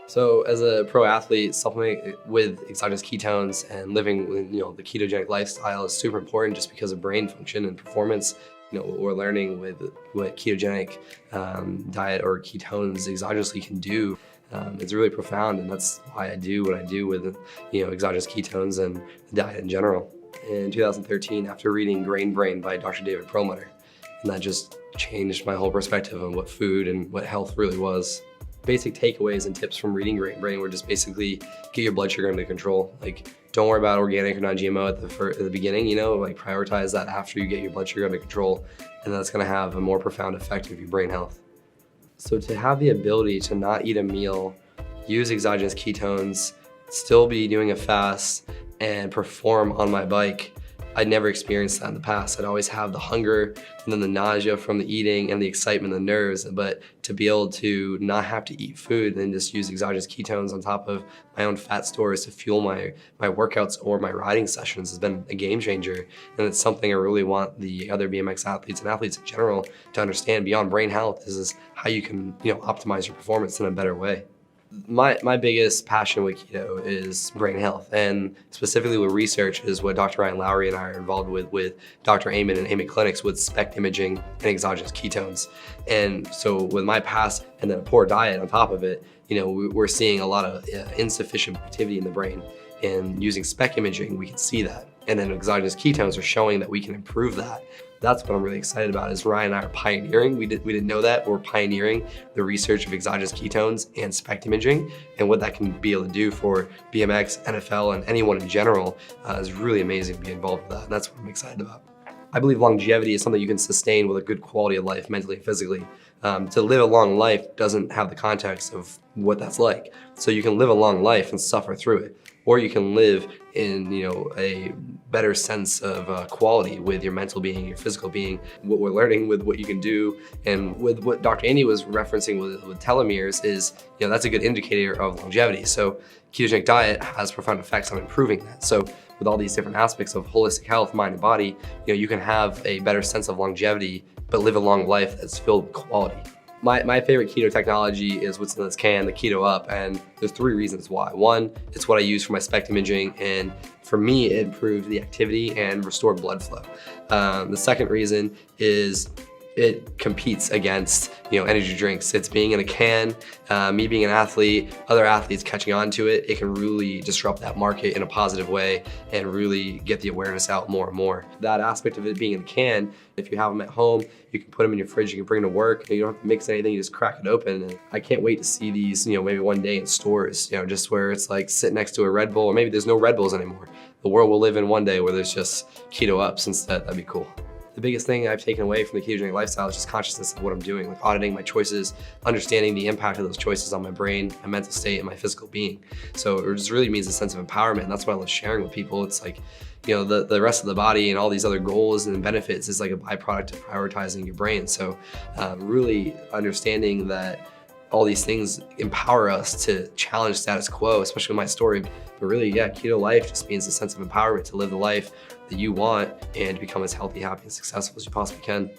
So as a pro athlete, supplementing with exogenous ketones and living with, the ketogenic lifestyle is super important just because of brain function and performance. What we're learning with what ketogenic diet or ketones exogenously can do, it's really profound, and that's why I do what I do with exogenous ketones and the diet in general. In 2013, after reading Grain Brain by Dr. David Perlmutter, and that just changed my whole perspective on what food and what health really was. Basic takeaways and tips from reading Grain Brain were just basically get your blood sugar under control. Like, don't worry about organic or non-GMO at the beginning, prioritize that after you get your blood sugar under control, and that's gonna have a more profound effect of your brain health. So to have the ability to not eat a meal, use exogenous ketones, still be doing a fast, and perform on my bike, I'd never experienced that in the past. I'd always have the hunger and then the nausea from the eating and the excitement, the nerves, but to be able to not have to eat food and just use exogenous ketones on top of my own fat stores to fuel my workouts or my riding sessions has been a game changer. And it's something I really want the other BMX athletes and athletes in general to understand beyond brain health. This is how you can optimize your performance in a better way. My biggest passion with keto is brain health, and specifically with research is what Dr. Ryan Lowry and I are involved with Dr. Amen and Amen Clinics with SPECT imaging and exogenous ketones. And so with my past and then a poor diet on top of it, we're seeing a lot of insufficient activity in the brain. And using SPECT imaging, we can see that. And then exogenous ketones are showing that we can improve that. That's what I'm really excited about, is Ryan and I are pioneering. We didn't know that, but we're pioneering the research of exogenous ketones and SPECT imaging, and what that can be able to do for BMX, NFL, and anyone in general is really amazing to be involved with that, and that's what I'm excited about. I believe longevity is something you can sustain with a good quality of life, mentally and physically. To live a long life doesn't have the context of what that's like. So you can live a long life and suffer through it, or you can live in a better sense of quality with your mental being, your physical being. What we're learning with what you can do, and with what Dr. Andy was referencing with telomeres is, that's a good indicator of longevity. So ketogenic diet has profound effects on improving that. So with all these different aspects of holistic health, mind and body, you can have a better sense of longevity, but live a long life that's filled with quality. My favorite keto technology is what's in this can, the Keto Up, and there's 3 reasons why. 1, it's what I use for my SPECT imaging, and for me, it improved the activity and restored blood flow. The second reason is it competes against energy drinks. It's being in a can, me being an athlete, other athletes catching on to it. It can really disrupt that market in a positive way and really get the awareness out more and more. That aspect of it being in a can, if you have them at home, you can put them in your fridge, you can bring them to work. You don't have to mix anything, you just crack it open. And I can't wait to see these, maybe one day in stores, just where it's like sit next to a Red Bull, or maybe there's no Red Bulls anymore. The world will live in one day where there's just Keto Ups instead. That'd be cool. The biggest thing I've taken away from the ketogenic lifestyle is just consciousness of what I'm doing, like auditing my choices, understanding the impact of those choices on my brain, my mental state, and my physical being. So it just really means a sense of empowerment, and that's what I love sharing with people. It's like, the rest of the body and all these other goals and benefits is like a byproduct of prioritizing your brain. So really understanding that all these things empower us to challenge status quo, especially with my story. But really, Keto Life just means a sense of empowerment to live the life that you want and become as healthy, happy, and successful as you possibly can.